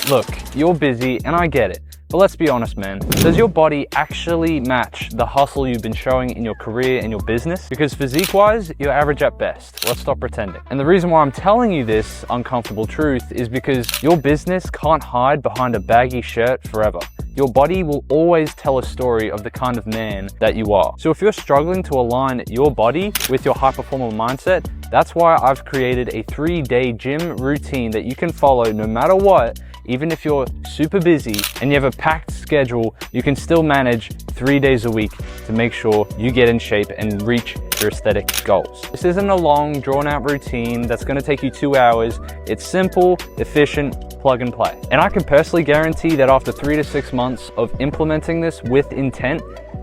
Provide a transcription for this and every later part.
Look, you're busy and I get it, but let's be honest, man. Does your body actually match the hustle you've been showing in your career and your business? Because physique-wise, you're average at best. Let's stop pretending. And the reason why I'm telling you this uncomfortable truth is because your business can't hide behind a baggy shirt forever. Your body will always tell a story of the kind of man that you are. So if you're struggling to align your body with your high performer mindset, that's why I've created a 3-day gym routine that you can follow no matter what. Even if you're super busy and you have a packed schedule, you can still manage 3 days a week to make sure you get in shape and reach your aesthetic goals. This isn't a long, drawn-out routine that's gonna take you 2 hours. It's simple, efficient, plug and play. And I can personally guarantee that after 3 to 6 months of implementing this with intent,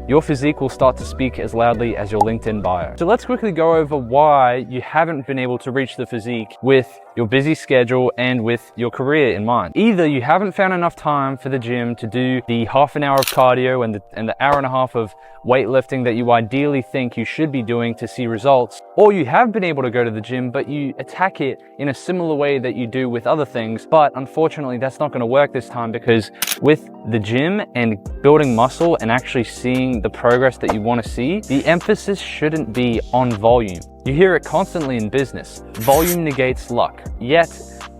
your physique will start to speak as loudly as your LinkedIn bio. So let's quickly go over why you haven't been able to reach the physique with your busy schedule and with your career in mind. Either you haven't found enough time for the gym to do the half an hour of cardio and the hour and a half of weightlifting that you ideally think you should be doing to see results, or you have been able to go to the gym, but you attack it in a similar way that you do with other things. But unfortunately, that's not going to work this time, because with the gym and building muscle and actually seeing the progress that you want to see, the emphasis shouldn't be on volume. You hear it constantly in business. Volume negates luck. Yet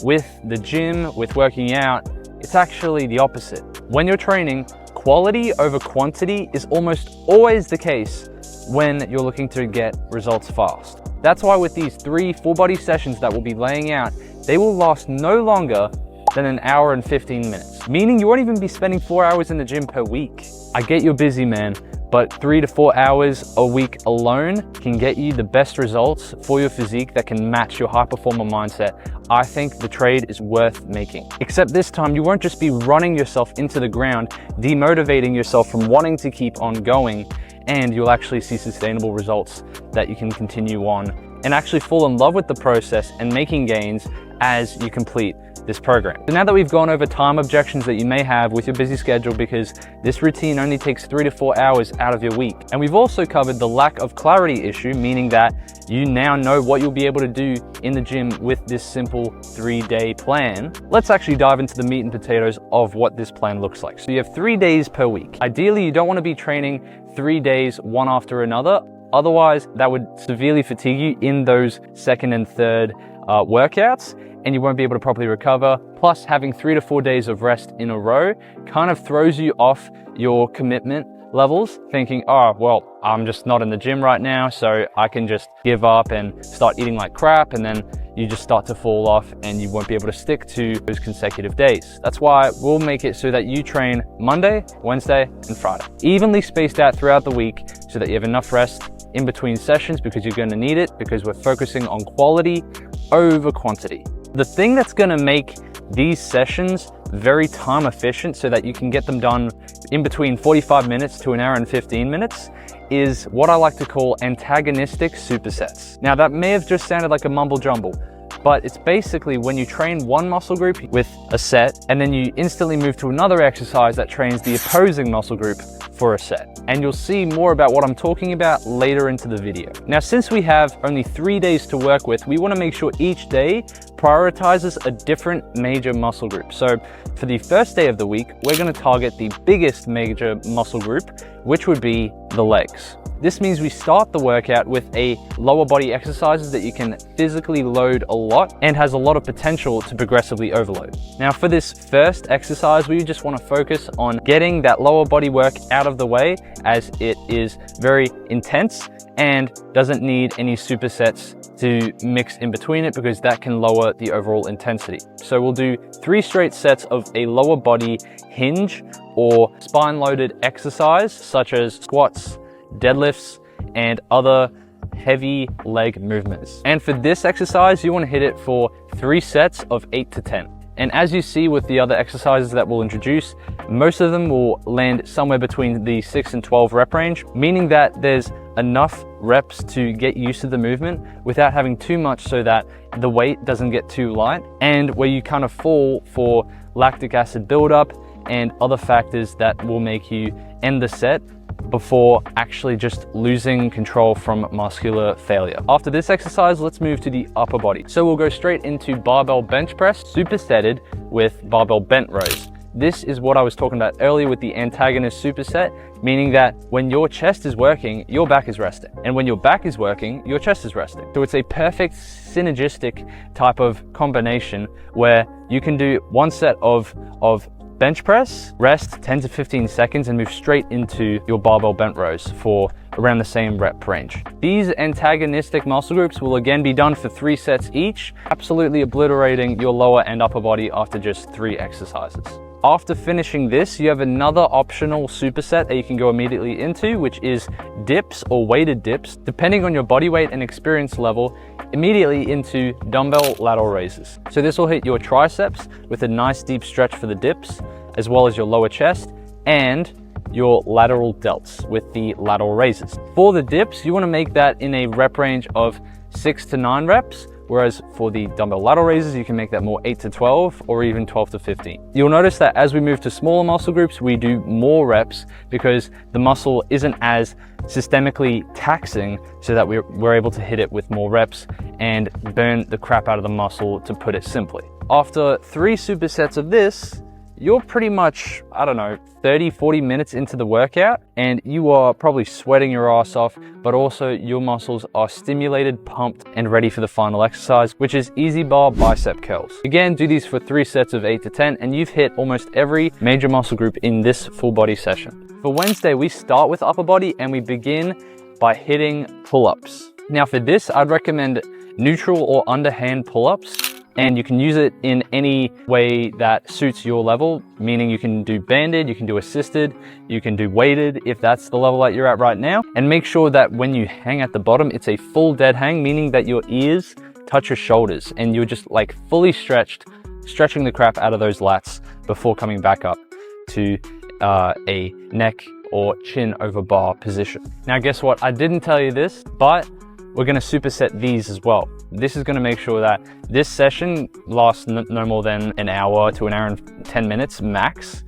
with the gym, with working out, it's actually the opposite. When you're training, quality over quantity is almost always the case when you're looking to get results fast. That's why with these 3 full body sessions that we'll be laying out, they will last no longer than an hour and 15 minutes. Meaning you won't even be spending 4 hours in the gym per week. I get you're busy, man, but 3 to 4 hours a week alone can get you the best results for your physique that can match your high performer mindset. I think the trade is worth making. Except this time, you won't just be running yourself into the ground, demotivating yourself from wanting to keep on going, and you'll actually see sustainable results that you can continue on and actually fall in love with the process and making gains as you complete this program. So now that we've gone over time objections that you may have with your busy schedule, because this routine only takes 3 to 4 hours out of your week. And we've also covered the lack of clarity issue, meaning that you now know what you'll be able to do in the gym with this simple 3-day plan. Let's actually dive into the meat and potatoes of what this plan looks like. So you have 3 days per week. Ideally, you don't want to be training 3 days one after another. Otherwise, that would severely fatigue you in those second and third workouts, and you won't be able to properly recover. Plus, having 3 to 4 days of rest in a row kind of throws you off your commitment levels, thinking, oh, well, I'm just not in the gym right now, so I can just give up and start eating like crap, and then you just start to fall off and you won't be able to stick to those consecutive days. That's why we'll make it so that you train Monday, Wednesday, and Friday, evenly spaced out throughout the week so that you have enough rest in between sessions, because you're going to need it, because we're focusing on quality over quantity. The thing that's going to make these sessions very time efficient so that you can get them done in between 45 minutes to an hour and 15 minutes is what I like to call antagonistic supersets. Now, that may have just sounded like a mumble jumble, but it's basically when you train one muscle group with a set and then you instantly move to another exercise that trains the opposing muscle group for a set. And you'll see more about what I'm talking about later into the video. Now, since we have only 3 days to work with, we want to make sure each day prioritizes a different major muscle group. So for the first day of the week, we're going to target the biggest major muscle group, which would be the legs. This means we start the workout with a lower body exercises that you can physically load a lot and has a lot of potential to progressively overload. Now, for this first exercise, we just want to focus on getting that lower body work out of the way, as it is very intense and doesn't need any supersets to mix in between it, because that can lower the overall intensity. So we'll do 3 straight sets of a lower body hinge or spine loaded exercise, such as squats, deadlifts, and other heavy leg movements. And for this exercise, you want to hit it for 3 sets of 8 to 10. And as you see with the other exercises that we'll introduce, most of them will land somewhere between the 6 and 12 rep range, meaning that there's enough reps to get used to the movement without having too much, so that the weight doesn't get too light, and where you kind of fall for lactic acid buildup and other factors that will make you end the set before actually just losing control from muscular failure. After this exercise, let's move to the upper body. So we'll go straight into barbell bench press, supersetted with barbell bent rows. This is what I was talking about earlier with the antagonist superset, meaning that when your chest is working, your back is resting. And when your back is working, your chest is resting. So it's a perfect synergistic type of combination where you can do one set of bench press, rest 10 to 15 seconds, and move straight into your barbell bent rows for around the same rep range. These antagonistic muscle groups will again be done for 3 sets each, absolutely obliterating your lower and upper body after just 3 exercises. After finishing this, you have another optional superset that you can go immediately into, which is dips or weighted dips, depending on your body weight and experience level, immediately into dumbbell lateral raises. So this will hit your triceps with a nice deep stretch for the dips, as well as your lower chest and your lateral delts with the lateral raises. For the dips, you want to make that in a rep range of 6 to 9 reps, whereas for the dumbbell lateral raises, you can make that more 8 to 12 or even 12 to 15. You'll notice that as we move to smaller muscle groups, we do more reps because the muscle isn't as systemically taxing, so that we're able to hit it with more reps and burn the crap out of the muscle, to put it simply. After 3 supersets of this, you're pretty much, I don't know, 30-40 minutes into the workout, and you are probably sweating your ass off, but also your muscles are stimulated, pumped, and ready for the final exercise, which is easy bar bicep curls. Again, do these for 3 sets of 8 to 10, and you've hit almost every major muscle group in this full body session. For Wednesday, we start with upper body and we begin by hitting pull-ups. Now for this, I'd recommend neutral or underhand pull-ups, and you can use it in any way that suits your level, meaning you can do banded, you can do assisted, you can do weighted if that's the level that you're at right now. And make sure that when you hang at the bottom, it's a full dead hang, meaning that your ears touch your shoulders and you're just like fully stretched, stretching the crap out of those lats before coming back up to a neck or chin over bar position. Now guess what? I didn't tell you this, but we're going to superset these as well. This is going to make sure that this session lasts no more than an hour to an hour and 10 minutes max.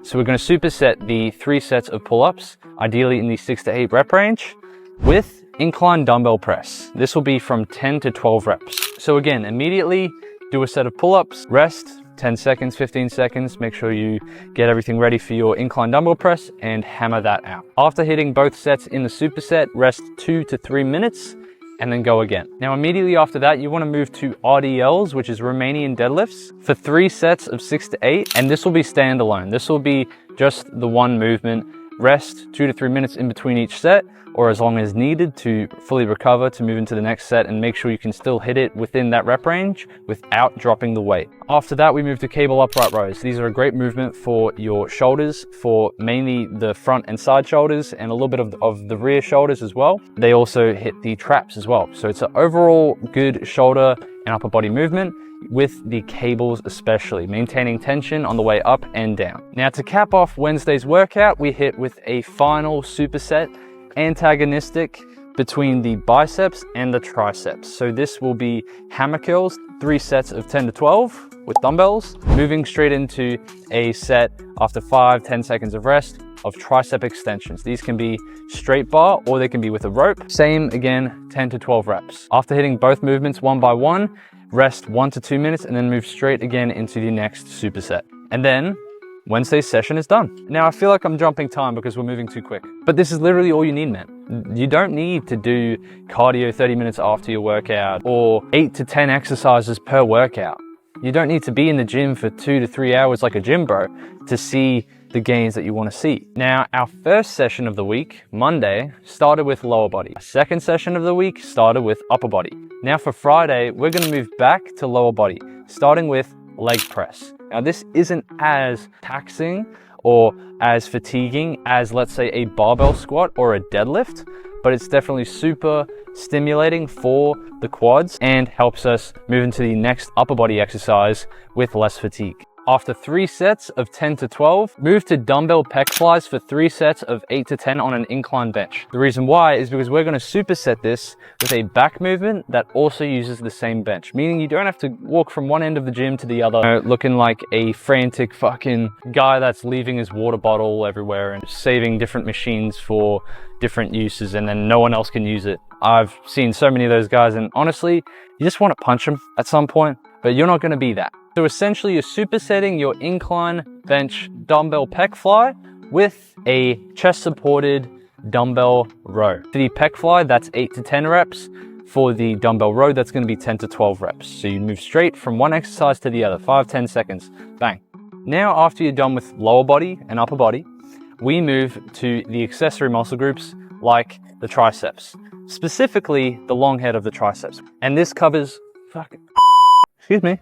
So we're going to superset the 3 sets of pull-ups, ideally in the 6 to 8 rep range, with incline dumbbell press. This will be from 10 to 12 reps. So again, immediately do a set of pull-ups, rest 10 seconds, 15 seconds, make sure you get everything ready for your incline dumbbell press and hammer that out. After hitting both sets in the superset, rest 2 to 3 minutes, and then go again. Now immediately after that, you want to move to RDLs, which is Romanian deadlifts, for 3 sets of 6 to 8, and this will be standalone. This will be just the one movement, rest 2 to 3 minutes in between each set, or as long as needed to fully recover to move into the next set, and make sure you can still hit it within that rep range without dropping the weight. After that, we move to cable upright rows. These are a great movement for your shoulders, for mainly the front and side shoulders, and a little bit of the rear shoulders as well. They also hit the traps as well. So it's an overall good shoulder and upper body movement, with the cables especially, maintaining tension on the way up and down. Now to cap off Wednesday's workout, we hit with a final superset, antagonistic between the biceps and the triceps. So this will be hammer curls, 3 sets of 10 to 12 with dumbbells, moving straight into a set after 5-10 seconds of rest of tricep extensions. These can be straight bar or they can be with a rope. Same again, 10 to 12 reps. After hitting both movements one by one, rest 1 to 2 minutes and then move straight again into the next superset. And then Wednesday's session is done. Now I feel like I'm jumping time because we're moving too quick, but this is literally all you need, man. You don't need to do cardio 30 minutes after your workout or 8 to 10 exercises per workout. You don't need to be in the gym for 2 to 3 hours like a gym bro to see the gains that you want to see. Now, our first session of the week, Monday, started with lower body. Our second session of the week started with upper body. Now for Friday, we're going to move back to lower body, starting with leg press. Now this isn't as taxing or as fatiguing as, let's say, a barbell squat or a deadlift, but it's definitely super stimulating for the quads and helps us move into the next upper body exercise with less fatigue. After 3 sets of 10 to 12, move to dumbbell pec flies for 3 sets of 8 to 10 on an incline bench. The reason why is because we're going to superset this with a back movement that also uses the same bench, meaning you don't have to walk from one end of the gym to the other, looking like a frantic fucking guy that's leaving his water bottle everywhere and saving different machines for different uses, and then no one else can use it. I've seen so many of those guys, and honestly, you just want to punch them at some point, but you're not going to be that. So essentially, you're supersetting your incline bench dumbbell pec fly with a chest supported dumbbell row. For the pec fly, that's 8 to 10 reps. For the dumbbell row, that's going to be 10 to 12 reps. So you move straight from one exercise to the other, 5-10 seconds, bang. Now, after you're done with lower body and upper body, we move to the accessory muscle groups like the triceps, specifically the long head of the triceps. And this covers, excuse me.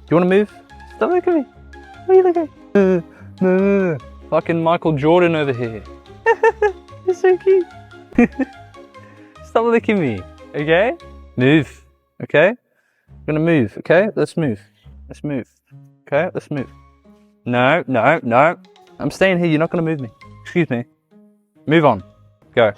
Do you want to move? Stop looking at me. What are you looking at? Fucking Michael Jordan over here. You're so cute. Stop licking me, okay? Move, okay? I'm gonna move, okay? Let's move. Let's move, okay? Let's move. No, no, no. I'm staying here, you're not gonna move me. Excuse me. Move on, go.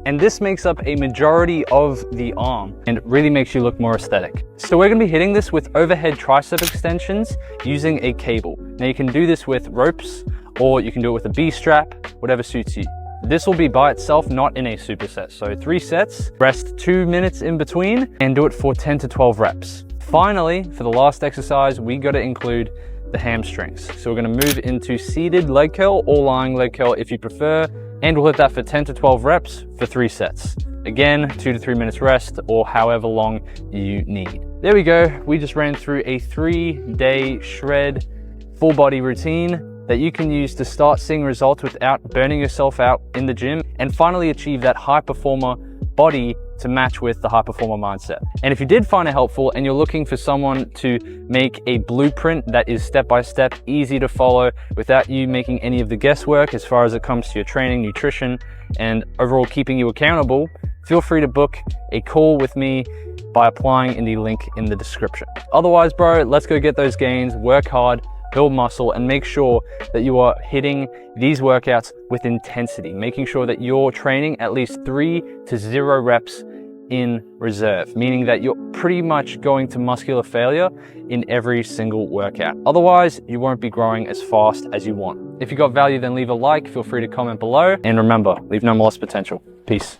And this makes up a majority of the arm and really makes you look more aesthetic. So we're gonna be hitting this with overhead tricep extensions using a cable. Now you can do this with ropes, or you can do it with a B-strap, whatever suits you. This will be by itself, not in a superset. So 3 sets, rest 2 minutes in between, and do it for 10 to 12 reps. Finally, for the last exercise, we gotta include the hamstrings. So we're gonna move into seated leg curl or lying leg curl if you prefer, and we'll hit that for 10 to 12 reps for 3 sets. Again, 2 to 3 minutes rest or however long you need. There we go. We just ran through a 3-day shred full body routine that you can use to start seeing results without burning yourself out in the gym, and finally achieve that high performer body to match with the high performer mindset. And if you did find it helpful and you're looking for someone to make a blueprint that is step-by-step, easy to follow without you making any of the guesswork as far as it comes to your training, nutrition, and overall keeping you accountable, feel free to book a call with me by applying in the link in the description. Otherwise, bro, let's go get those gains, work hard, build muscle, and make sure that you are hitting these workouts with intensity, making sure that you're training at least 3 to 0 reps in reserve, meaning that you're pretty much going to muscular failure in every single workout. Otherwise, you won't be growing as fast as you want. If you got value, then leave a like, feel free to comment below, and remember, leave no more lost potential. Peace.